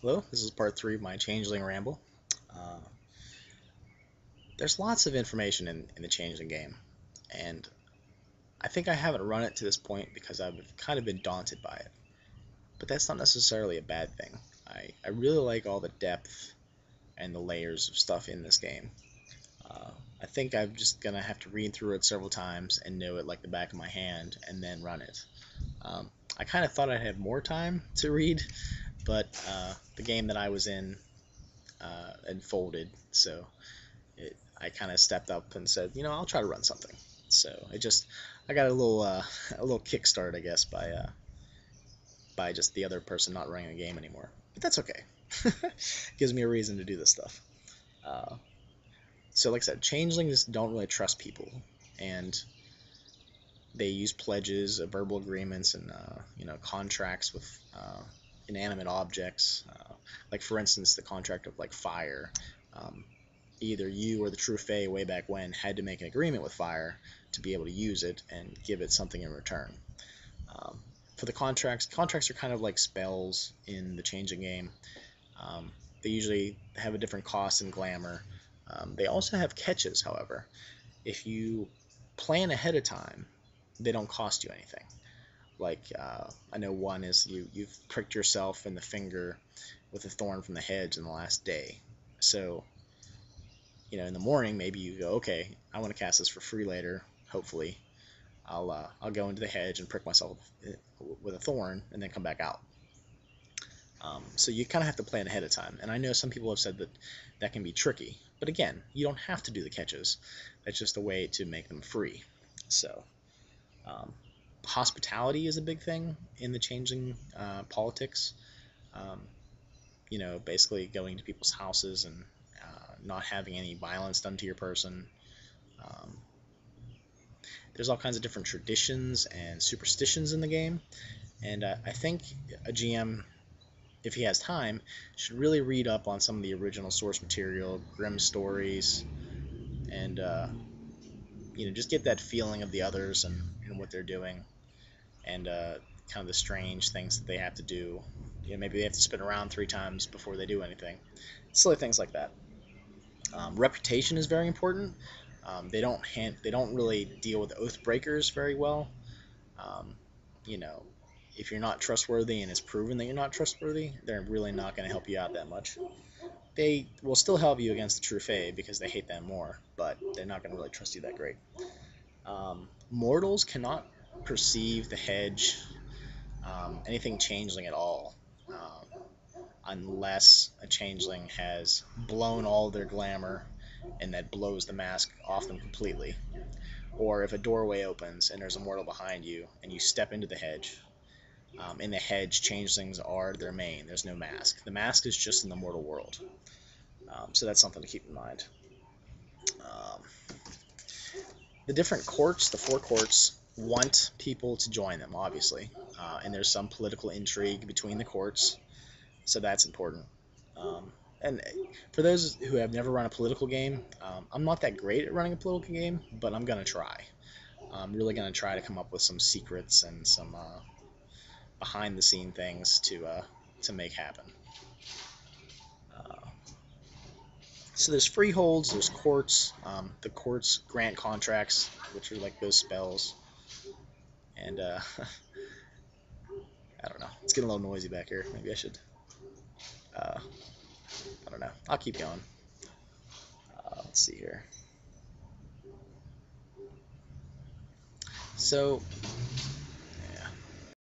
Hello, this is part 3 of my Changeling Ramble. Uh, there's lots of information in the Changeling game, and I think I haven't run it to this point because I've kind of been daunted by it. But that's not necessarily a bad thing. I really like all the depth and the layers of stuff in this game. Uh, I think I'm just going to have to read through it several times and know it like the back of my hand and then run it. I kind of thought I'd have more time to read, but the game that I was in and folded. So I kind of stepped up and said, I'll try to run something. So I got a little kickstart, I guess, by just the other person not running the game anymore. But that's okay. Gives me a reason to do this stuff. Uh, so like I said, changelings don't really trust people, and they use pledges, verbal agreements, and contracts with inanimate objects. Like for instance, the contract of like fire. Either you or the true Fae way back when had to make an agreement with fire to be able to use it and give it something in return. For the contracts are kind of like spells in the Changing game. They usually have a different cost and glamour. They also have catches, however. If you plan ahead of time, they don't cost you anything. Like I know one is you've pricked yourself in the finger with a thorn from the hedge in the last day. So in the morning maybe you go, okay, I want to cast this for free later. Hopefully, I'll go into the hedge and prick myself with a thorn and then come back out. So you kind of have to plan ahead of time. And I know some people have said that can be tricky. But again, you don't have to do the catches. That's just a way to make them free. So hospitality is a big thing in the changing politics. Basically going to people's houses and not having any violence done to your person. Um, there's all kinds of different traditions and superstitions in the game, and I think a GM, if he has time, should really read up on some of the original source material, Grimm stories, and just get that feeling of the others and what they're doing, and kind of the strange things that they have to do. Maybe they have to spin around 3 times before they do anything. Silly things like that. Reputation is very important. They don't really deal with oath breakers very well. Um, you know, if you're not trustworthy and it's proven that you're not trustworthy, they're really not going to help you out that much. They will still help you against the true Fae because they hate them more, but they're not going to really trust you that great. Mortals cannot perceive the hedge, anything changeling at all, unless a changeling has blown all their glamour and that blows the mask off them completely. Or if a doorway opens and there's a mortal behind you and you step into the hedge. In the hedge, changelings are their main. There's no mask. The mask is just in the mortal world. So that's something to keep in mind. Um, the different courts, the 4 courts, want people to join them, obviously. And there's some political intrigue between the courts, so that's important. And for those who have never run a political game, I'm not that great at running a political game, but I'm going to try. I'm really going to try to come up with some secrets and some behind-the-scene things to make happen. So there's freeholds, there's courts. The courts grant contracts, which are like those spells. And I don't know. It's getting a little noisy back here. Maybe I should. I don't know. I'll keep going. Let's see here. So